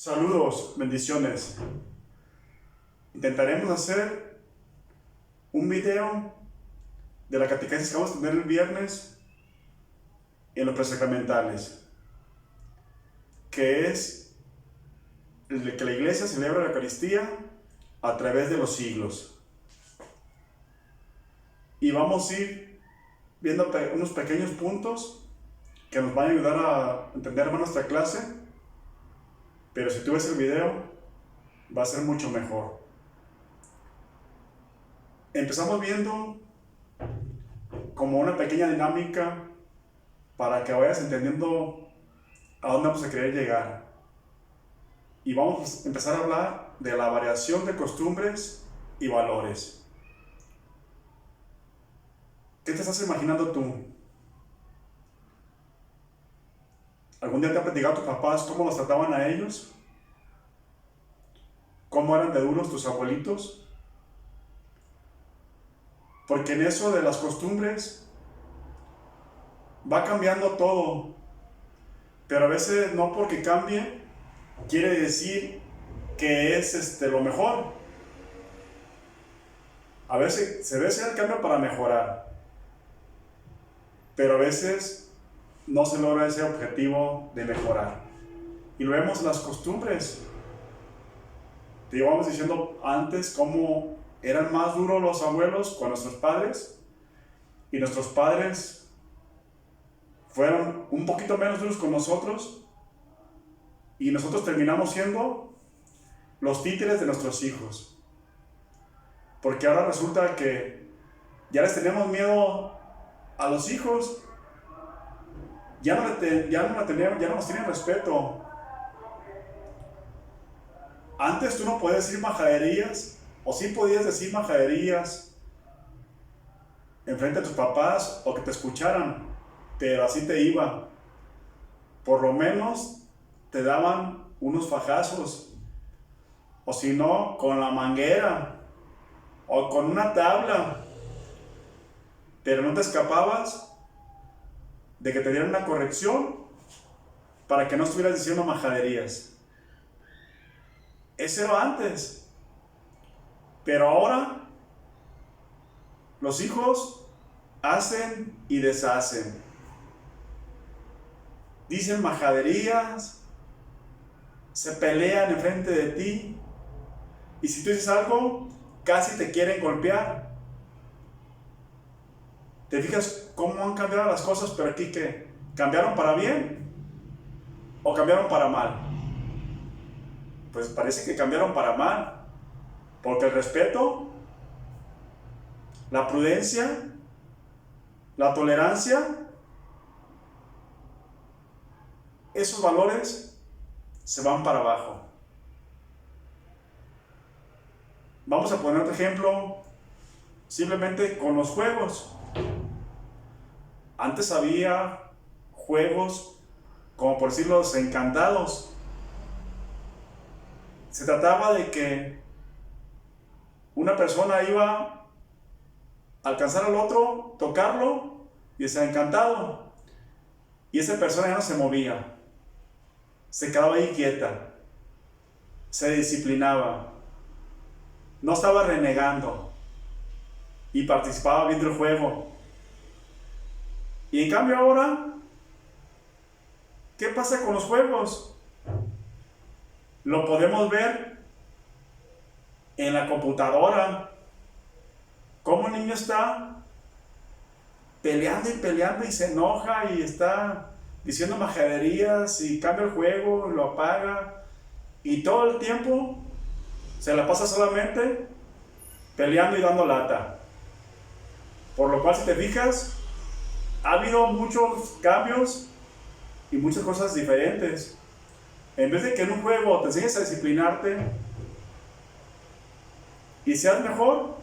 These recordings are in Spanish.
Saludos, bendiciones. Intentaremos hacer un video de la catequesis que vamos a tener el viernes en los presacramentales, que es el de que la Iglesia celebra la Eucaristía a través de los siglos. Y vamos a ir viendo unos pequeños puntos que nos van a ayudar a entender más nuestra clase. Pero si tú ves el video, va a ser mucho mejor. Empezamos viendo como una pequeña dinámica para que vayas entendiendo a dónde vamos a querer llegar. Y vamos a empezar a hablar de la variación de costumbres y valores. ¿Qué te estás imaginando tú? ¿Algún día te han platicado tus papás cómo los trataban a ellos? ¿Cómo eran de duros tus abuelitos? Porque en eso de las costumbres va cambiando todo, pero a veces no porque cambie quiere decir que es lo mejor. A veces se debe hacer el cambio para mejorar, pero a veces no se logra ese objetivo de mejorar. Y lo vemos en las costumbres. Te íbamos diciendo antes cómo eran más duros los abuelos con nuestros padres, y nuestros padres fueron un poquito menos duros con nosotros, y nosotros terminamos siendo los títeres de nuestros hijos. Porque ahora resulta que ya les tenemos miedo a los hijos. Ya no nos tienen respeto. Antes tú no podías decir majaderías, o sí podías decir majaderías enfrente de tus papás o que te escucharan, pero así te iba. Por lo menos te daban unos fajazos, o si no, con la manguera o con una tabla, pero no te escapabas de que te dieran una corrección para que no estuvieras diciendo majaderías. Eso era antes. Pero ahora los hijos hacen y deshacen. Dicen majaderías, se pelean enfrente de ti, y si tú dices algo, casi te quieren golpear. ¿Te fijas cómo han cambiado las cosas? Pero aquí, ¿qué? ¿Cambiaron para bien o cambiaron para mal? Pues parece que cambiaron para mal, porque el respeto, la prudencia, la tolerancia, esos valores se van para abajo. Vamos a poner otro ejemplo simplemente con los juegos. Antes había juegos, como por decirlo, los encantados. Se trataba de que una persona iba a alcanzar al otro, tocarlo y decía encantado. Y esa persona ya no se movía, se quedaba ahí quieta, se disciplinaba, no estaba renegando y participaba viendo el juego. Y en cambio ahora, ¿qué pasa con los juegos? Lo podemos ver en la computadora. Cómo el niño está peleando y se enoja y está diciendo majaderías y cambia el juego, lo apaga, y todo el tiempo se la pasa solamente peleando y dando lata. Por lo cual, si te fijas, ha habido muchos cambios y muchas cosas diferentes. En vez de que en un juego te enseñes a disciplinarte y seas mejor,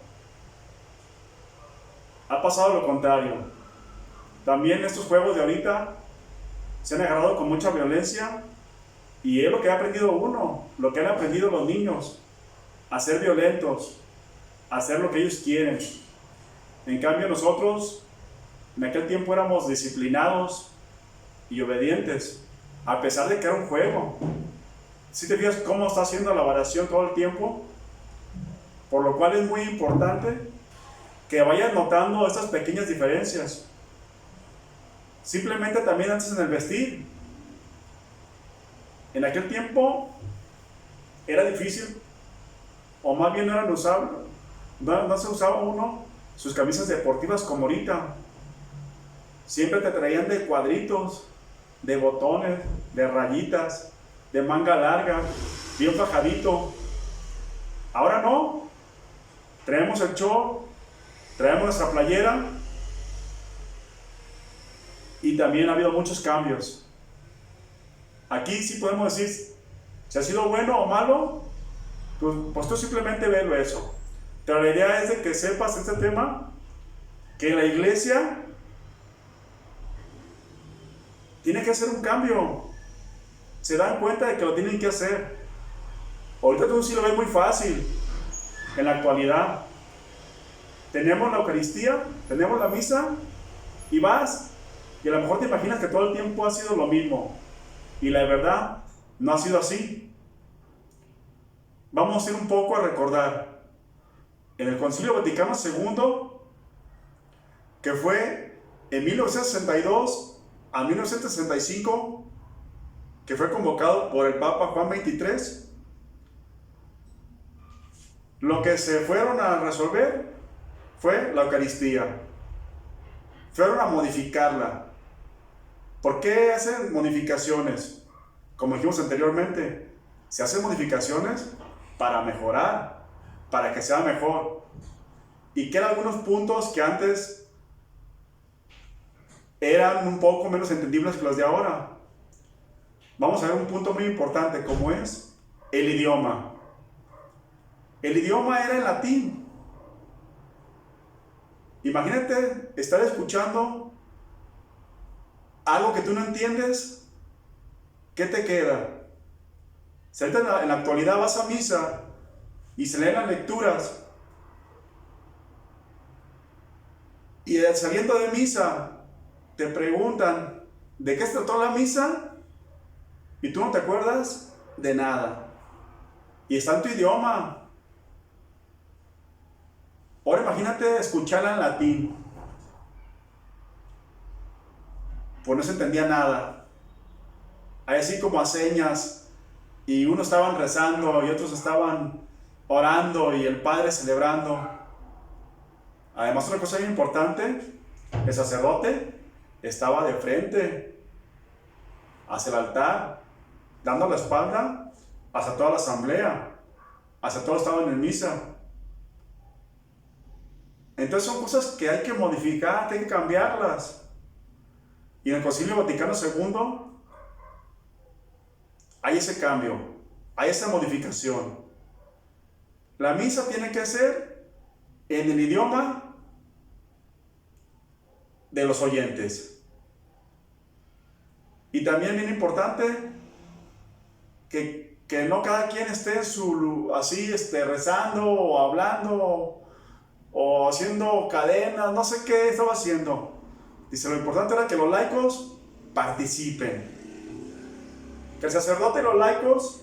ha pasado lo contrario. También estos juegos de ahorita se han agarrado con mucha violencia, y es lo que ha aprendido uno, lo que han aprendido los niños, a ser violentos, a hacer lo que ellos quieren. En cambio nosotros en aquel tiempo éramos disciplinados y obedientes, a pesar de que era un juego. si te fijas cómo está haciendo la variación todo el tiempo, por lo cual es muy importante que vayas notando estas pequeñas diferencias. Simplemente también antes en el vestir. En aquel tiempo era difícil, o más bien no eran usables, no se usaba uno sus camisas deportivas como ahorita. Siempre te traían de cuadritos, de botones, de rayitas, de manga larga, bien fajadito. Ahora no, traemos el short, traemos nuestra playera, y también ha habido muchos cambios. Aquí sí podemos decir si ha sido bueno o malo, pues tú simplemente velo eso. Pero la idea es de que sepas este tema, que la iglesia tiene que hacer un cambio. Se dan cuenta de que lo tienen que hacer. Ahorita tú sí lo ves muy fácil. En la actualidad tenemos la Eucaristía, tenemos la misa, y vas, y a lo mejor te imaginas que todo el tiempo ha sido lo mismo, y la verdad no ha sido así. Vamos a ir un poco a recordar en el Concilio Vaticano II, que fue en 1962 a 1965, que fue convocado por el Papa Juan XXIII. Lo que se fueron a resolver fue la Eucaristía. Fueron a modificarla. ¿Por qué hacen modificaciones? Como dijimos anteriormente, se hacen modificaciones para mejorar, para que sea mejor. Y que eran algunos puntos que antes eran un poco menos entendibles que los de ahora. Vamos a ver un punto muy importante, como es el idioma. El idioma era en latín. Imagínate estar escuchando algo que tú no entiendes. ¿Qué te queda? Si ahorita en la actualidad vas a misa y se leen las lecturas, y saliendo de misa te preguntan ¿de qué se trató la misa? Y tú no te acuerdas de nada, y está en tu idioma. Ahora imagínate escucharla en latín. Pues no se entendía nada. Así como a señas, y unos estaban rezando y otros estaban orando y el padre celebrando. Además, una cosa muy importante, el sacerdote estaba de frente hacia el altar, dando la espalda hacia toda la asamblea, hacia todos estaban en misa. Entonces son cosas que hay que modificar, que hay que cambiarlas. Y en el Concilio Vaticano II hay ese cambio, hay esa modificación. La misa tiene que ser en el idioma de los oyentes. Y también bien importante que no cada quien esté en su así rezando o hablando o haciendo cadenas, no sé qué estaba haciendo. Dice, lo importante era que los laicos participen. Que el sacerdote y los laicos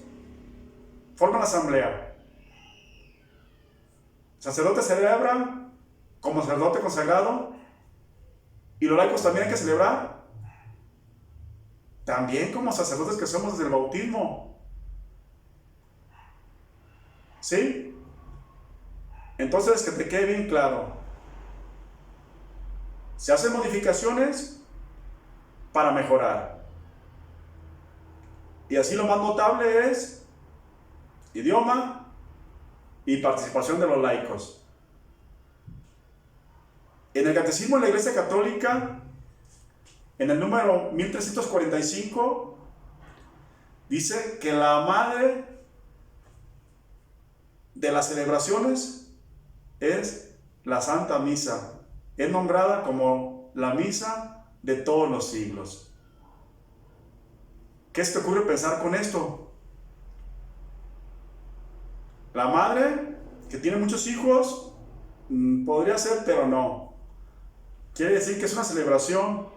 forman la asamblea. El sacerdote celebra como sacerdote consagrado, y los laicos también hay que celebrar también como sacerdotes que somos desde el bautismo. ¿Sí? Entonces, que te quede bien claro. Se hacen modificaciones para mejorar. Y así lo más notable es idioma y participación de los laicos. En el Catecismo de la Iglesia Católica, en el número 1345, dice que la madre de las celebraciones es la Santa Misa. Es nombrada como la misa de todos los siglos. ¿Qué se te ocurre pensar con esto? La madre, que tiene muchos hijos, podría ser, pero no. Quiere decir que es una celebración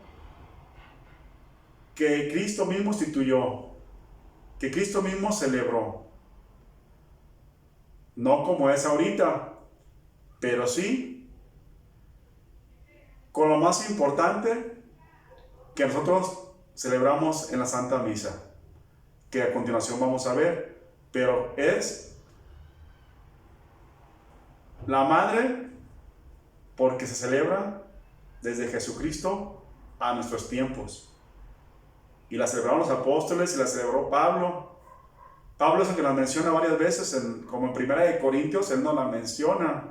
que Cristo mismo instituyó. que Cristo mismo celebró. No como es ahorita, pero sí con lo más importante que nosotros celebramos en la Santa Misa, que a continuación vamos a ver, pero es la madre porque se celebra desde Jesucristo a nuestros tiempos. Y la celebraron los apóstoles y la celebró Pablo. Pablo es el que la menciona varias veces, como en 1 Corintios, él no la menciona.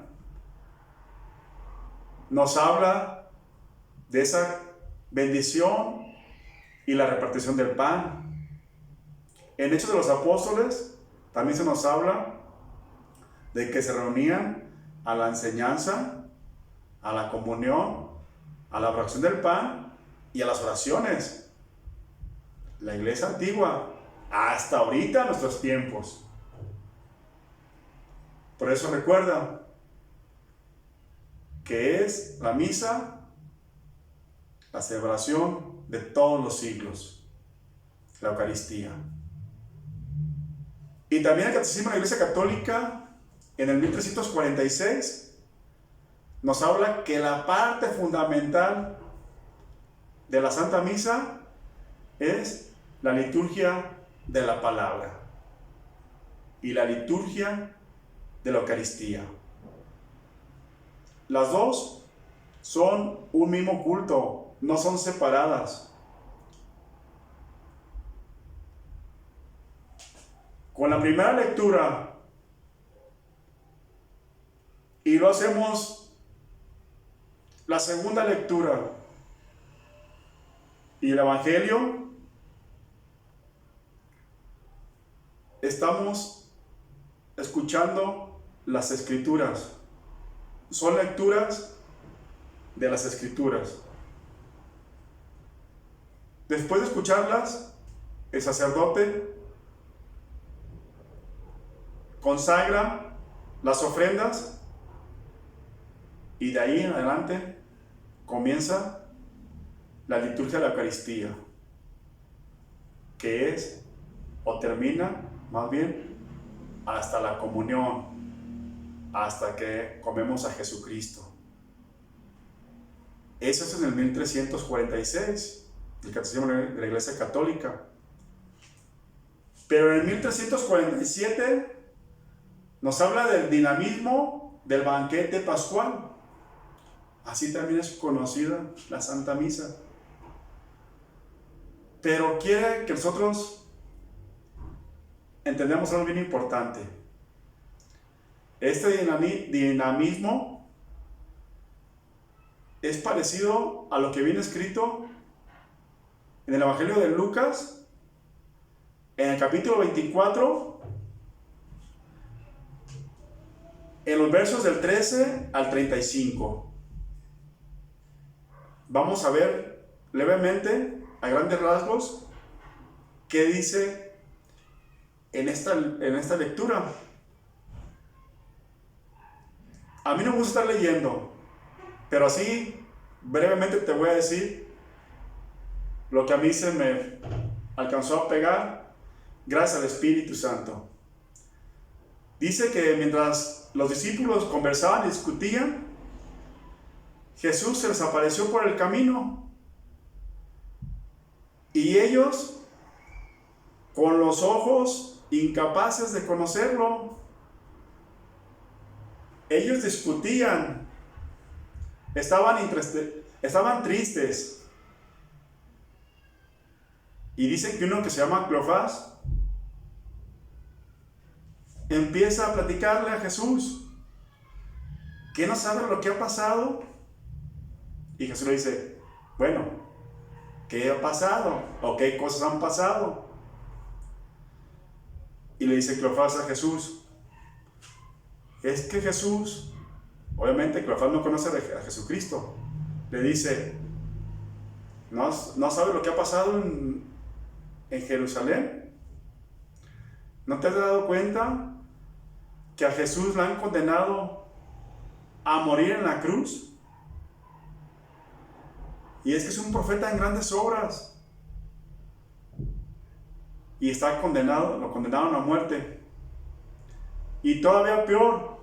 Nos habla de esa bendición y la repartición del pan. En Hechos de los Apóstoles también se nos habla de que se reunían a la enseñanza, a la comunión, a la fracción del pan y a las oraciones. La iglesia antigua, hasta ahorita nuestros tiempos. Por eso recuerda que es la misa, la celebración de todos los siglos, la Eucaristía. Y también el Catecismo de la Iglesia Católica, en el 1346, nos habla que la parte fundamental de la Santa Misa es la liturgia de la palabra y la liturgia de la Eucaristía. Las dos son un mismo culto, no son separadas. Con la primera lectura, y lo hacemos la segunda lectura y el Evangelio, estamos escuchando las Escrituras. Son lecturas de las Escrituras. Después de escucharlas, el sacerdote consagra las ofrendas y de ahí en adelante comienza la liturgia de la Eucaristía, que es, o termina más bien, hasta la comunión, hasta que comemos a Jesucristo. Eso es en el 1346, el Catecismo de la Iglesia Católica. Pero en el 1347 nos habla del dinamismo del banquete pascual. Así también es conocida la Santa Misa. Pero quiere que nosotros entendamos algo bien importante. Este dinamismo es parecido a lo que viene escrito en el Evangelio de Lucas, en el capítulo 24, en los versos del 13 al 35. Vamos a ver levemente, a grandes rasgos, qué dice en esta lectura. A mí no me gusta estar leyendo, pero así brevemente te voy a decir lo que a mí se me alcanzó a pegar gracias al Espíritu Santo. Dice que mientras los discípulos conversaban y discutían, Jesús se les apareció por el camino y ellos, con los ojos incapaces de conocerlo, ellos discutían, estaban tristes. Y dice que uno que se llama Cleofás empieza a platicarle a Jesús que no sabe lo que ha pasado. Y Jesús le dice, bueno, ¿qué ha pasado? ¿O qué cosas han pasado? Y le dice Cleofás a Jesús, es que Jesús, obviamente Cleofás no conoce a Jesucristo, le dice, ¿no sabe lo que ha pasado en Jerusalén? ¿No te has dado cuenta que a Jesús le han condenado a morir en la cruz? Y es que es un profeta en grandes obras. y está condenado, lo condenaron a muerte. Y todavía peor,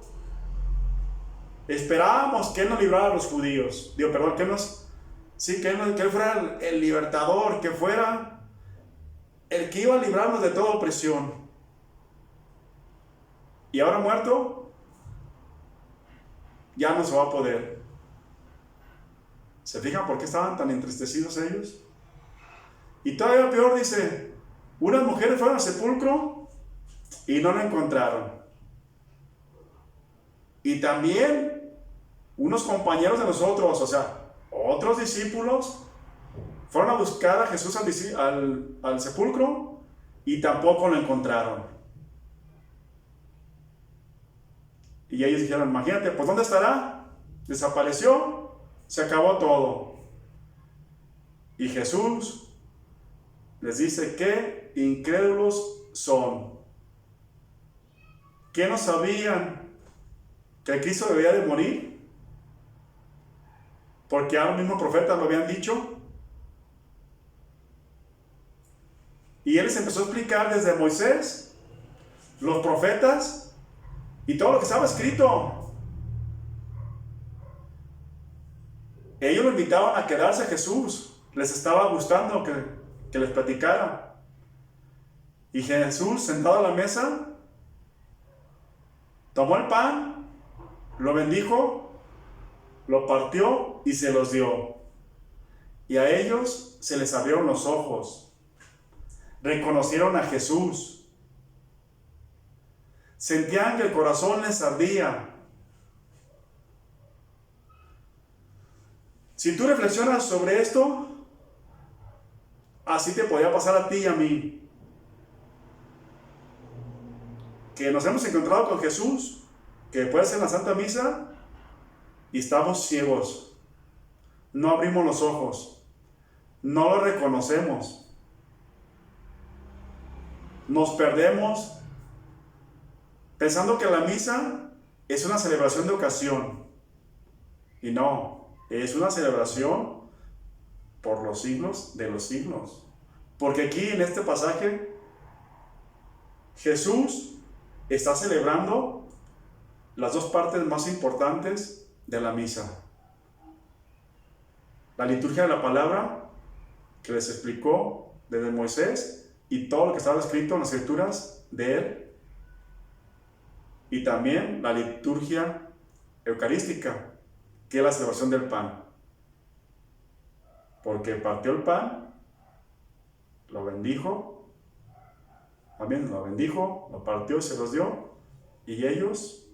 esperábamos que Él nos librara a los judíos. Que Él fuera el libertador, que fuera el que iba a librarnos de toda opresión. Y ahora muerto, ya no se va a poder. ¿Se fijan por qué estaban tan entristecidos ellos? Y todavía peor, dice, unas mujeres fueron al sepulcro y no lo encontraron. Y también unos compañeros de nosotros, o sea, otros discípulos, fueron a buscar a Jesús al sepulcro y tampoco lo encontraron. Y ellos dijeron, imagínate, pues ¿dónde estará? Desapareció, se acabó todo. Y Jesús les dice, qué incrédulos son. ¿Qué no sabían que Cristo debía de morir? Porque a los mismos profetas lo habían dicho. Y Él les empezó a explicar desde Moisés, los profetas y todo lo que estaba escrito. Ellos lo invitaban a quedarse a Jesús. Les estaba gustando que les platicara. Y Jesús, sentado a la mesa, tomó el pan, lo bendijo, lo partió y se los dio. Y a ellos se les abrieron los ojos. Reconocieron a Jesús. Sentían que el corazón les ardía. Si tú reflexionas sobre esto, así te podía pasar a ti y a mí. Que nos hemos encontrado con Jesús, que puede ser en la Santa Misa, y estamos ciegos. No abrimos los ojos. No lo reconocemos. Nos perdemos pensando que la misa es una celebración de ocasión. Y no, es una celebración por los siglos de los siglos. Porque aquí en este pasaje, Jesús está celebrando las dos partes más importantes de la misa. La liturgia de la palabra, que les explicó desde Moisés, y todo lo que estaba escrito en las escrituras de Él. Y también la liturgia eucarística, que es la celebración del pan. Porque partió el pan, lo bendijo, lo partió y se los dio, y ellos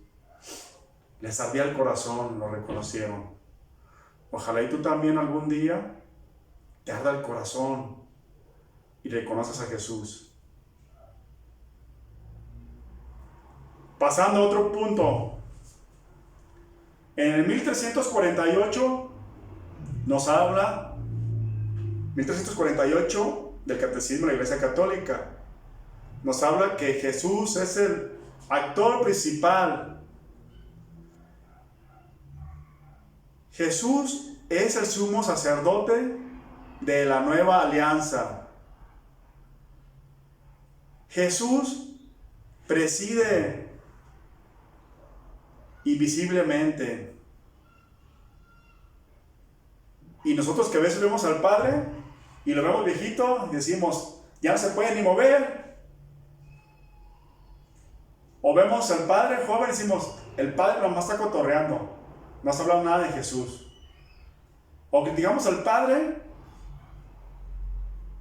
les ardía el corazón, lo reconocieron. Ojalá y tú también algún día te arda el corazón y reconoces a Jesús. Pasando a otro punto. En el 1348 nos habla, 1348 del Catecismo de la Iglesia Católica, nos habla que Jesús es el actor principal. Jesús es el sumo sacerdote de la nueva alianza. Jesús preside invisiblemente. Y nosotros que a veces vemos al Padre y lo vemos viejito y decimos, ya no se puede ni mover. O vemos al Padre joven y decimos, el Padre nomás está cotorreando, no está hablando nada de Jesús. O criticamos al Padre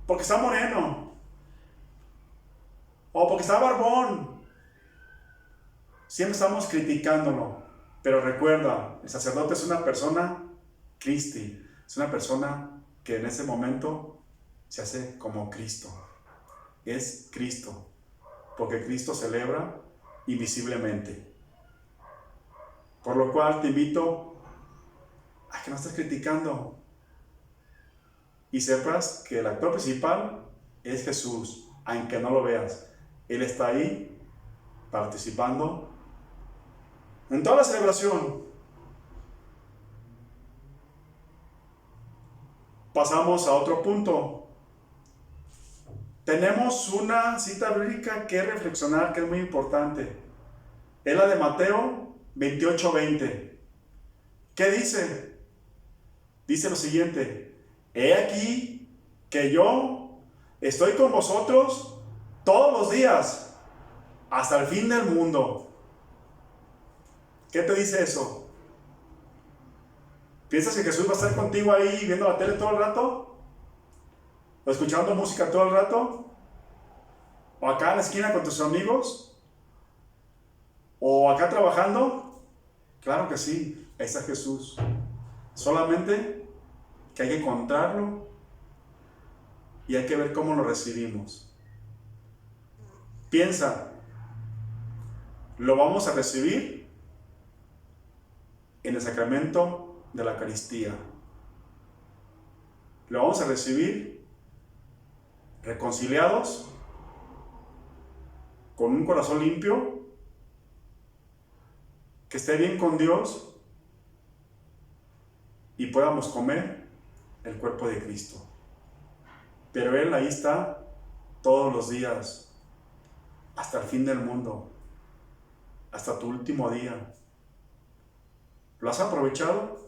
porque está moreno, o porque está barbón. Siempre estamos criticándolo. Pero recuerda, el sacerdote es una persona Christi, es una persona que en ese momento se hace como Cristo. Es Cristo, porque Cristo celebra invisiblemente. Por lo cual te invito a que no estés criticando y sepas que el actor principal es Jesús, aunque no lo veas. Él está ahí participando en toda la celebración. Pasamos a otro punto. tenemos una cita bíblica que reflexionar, que es muy importante. Es la de Mateo 28:20. ¿Qué dice? Dice lo siguiente: he aquí que yo estoy con vosotros todos los días hasta el fin del mundo. ¿Qué te dice eso? ¿Piensas que Jesús va a estar contigo ahí viendo la tele todo el rato? ¿O escuchando música todo el rato? ¿O acá en la esquina con tus amigos? ¿O acá trabajando? Claro que sí, ahí está Jesús. Solamente que hay que encontrarlo y hay que ver cómo lo recibimos. Piensa, lo vamos a recibir en el sacramento de la Eucaristía. Lo vamos a recibir reconciliados, con un corazón limpio, que esté bien con Dios y podamos comer el cuerpo de Cristo. Pero Él ahí está todos los días, hasta el fin del mundo, hasta tu último día. ¿Lo has aprovechado?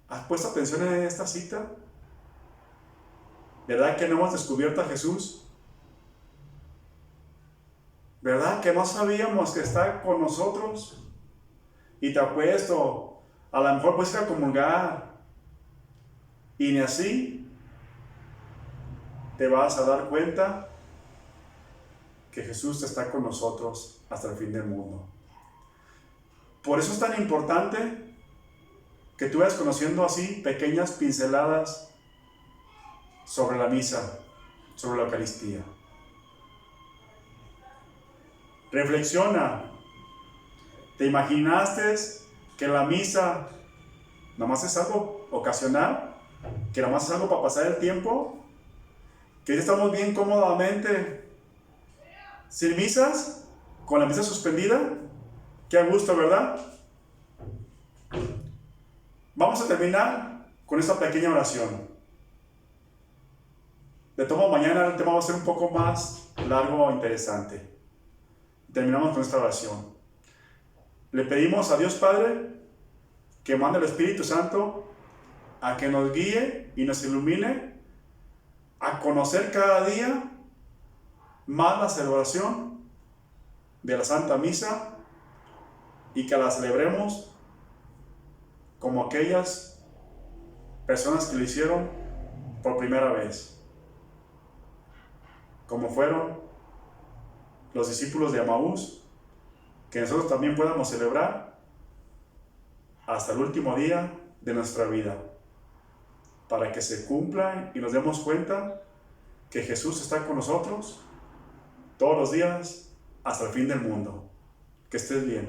¿Has puesto atención en esta cita? ¿Verdad que no hemos descubierto a Jesús? ¿Verdad que no sabíamos que está con nosotros? Y te apuesto, a lo mejor puedes ir a comulgar y ni así te vas a dar cuenta que Jesús está con nosotros hasta el fin del mundo. Por eso es tan importante que tú vayas conociendo así pequeñas pinceladas sobre la misa, sobre la Eucaristía. Reflexiona. ¿Te imaginaste que la misa nomás es algo ocasional? ¿Que nomás es algo para pasar el tiempo? ¿Que ya estamos bien cómodamente sin misas? ¿Con la misa suspendida? ¡Qué a gusto!, ¿verdad? Vamos a terminar con esta pequeña oración. De todo mañana el tema va a ser un poco más largo e interesante. Terminamos con esta oración. Le pedimos a Dios Padre que mande el Espíritu Santo a que nos guíe y nos ilumine a conocer cada día más la celebración de la Santa Misa y que la celebremos como aquellas personas que lo hicieron por primera vez, como fueron los discípulos de Emaús, que nosotros también podamos celebrar hasta el último día de nuestra vida, para que se cumpla y nos demos cuenta que Jesús está con nosotros todos los días hasta el fin del mundo. Que estés bien.